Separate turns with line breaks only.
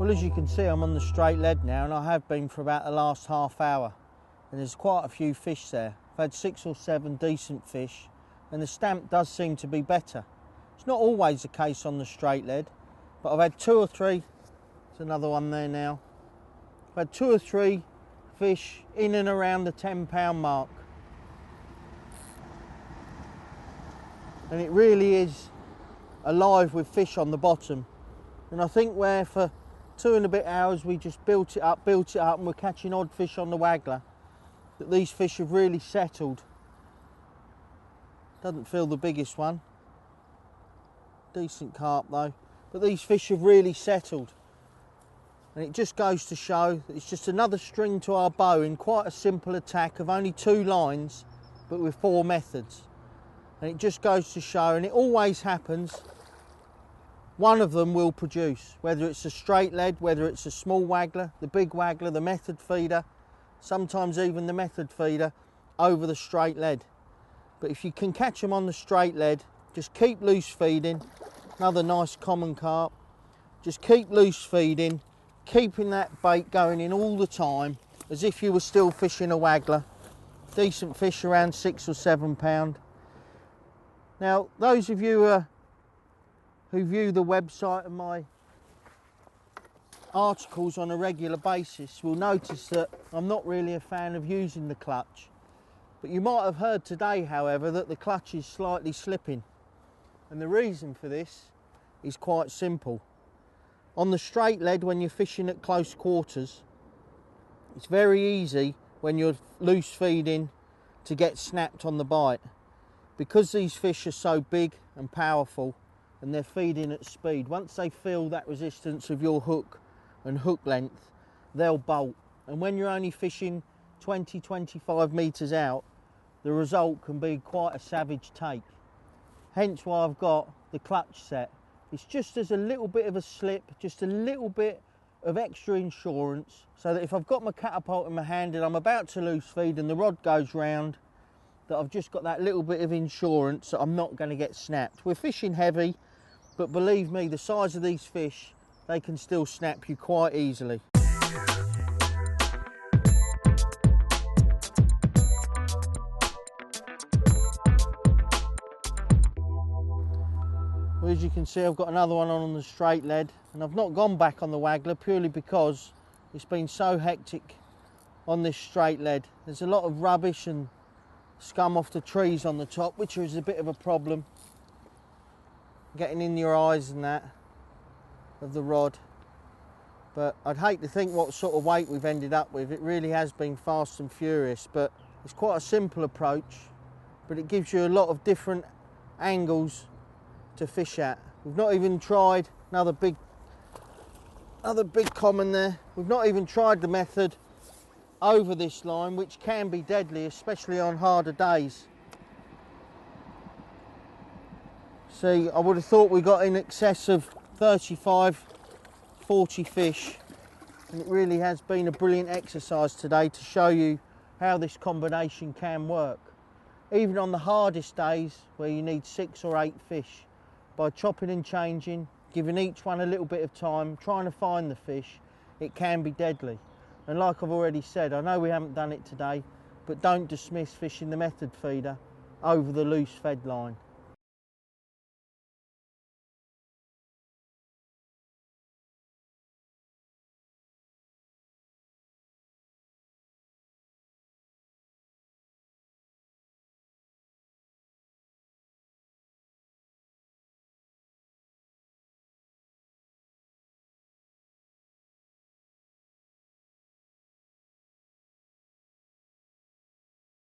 Well, as you can see, I'm on the straight lead now, and I have been for about the last half hour, and there's quite a few fish there. I've had 6 or 7 decent fish, and the stamp does seem to be better. It's not always the case on the straight lead, but I've had 2 or 3, there's another one there now. I've had 2 or 3 fish in and around the 10-pound mark. And it really is alive with fish on the bottom. And I think where for 2 and a bit hours we just built it up, and we're catching odd fish on the waggler, that these fish have really settled. Doesn't feel the biggest one. Decent carp though. But these fish have really settled. And it just goes to show that it's just another string to our bow in quite a simple attack of only 2 lines, but with 4 methods. And it just goes to show, and it always happens, one of them will produce, whether it's a straight lead, whether it's a small waggler, the big waggler, the method feeder, sometimes even the method feeder over the straight lead. But if you can catch them on the straight lead, just keep loose feeding. Another nice common carp. Just keep loose feeding, keeping that bait going in all the time, as if you were still fishing a waggler. Decent fish around 6 or 7 pound. Now, those of you who view the website and my articles on a regular basis will notice that I'm not really a fan of using the clutch. But you might have heard today, however, that the clutch is slightly slipping. And the reason for this is quite simple. On the straight lead, when you're fishing at close quarters, it's very easy when you're loose feeding to get snapped on the bite. Because these fish are so big and powerful, and they're feeding at speed, once they feel that resistance of your hook and hook length, they'll bolt. And when you're only fishing 20-25 metres out, the result can be quite a savage take. Hence why I've got the clutch set. It's just as a little bit of a slip, just a little bit of extra insurance, so that if I've got my catapult in my hand and I'm about to loose feed and the rod goes round, that I've just got that little bit of insurance that I'm not going to get snapped. We're fishing heavy, but believe me, the size of these fish, they can still snap you quite easily. Well, as you can see, I've got another one on the straight lead, and I've not gone back on the waggler purely because it's been so hectic on this straight lead. There's a lot of rubbish and scum off the trees on the top, which is a bit of a problem. Getting in your eyes and that of the rod. But I'd hate to think what sort of weight we've ended up with. It really has been fast and furious, but it's quite a simple approach, but it gives you a lot of different angles to fish at. We've not even tried another big common there. We've not even tried the method over this line, which can be deadly, especially on harder days. See, I would have thought we got in excess of 35, 40 fish, and it really has been a brilliant exercise today to show you how this combination can work. Even on the hardest days where you need 6 or 8 fish, by chopping and changing, giving each one a little bit of time, trying to find the fish, it can be deadly. And like I've already said, I know we haven't done it today, but don't dismiss fishing the method feeder over the loose fed line.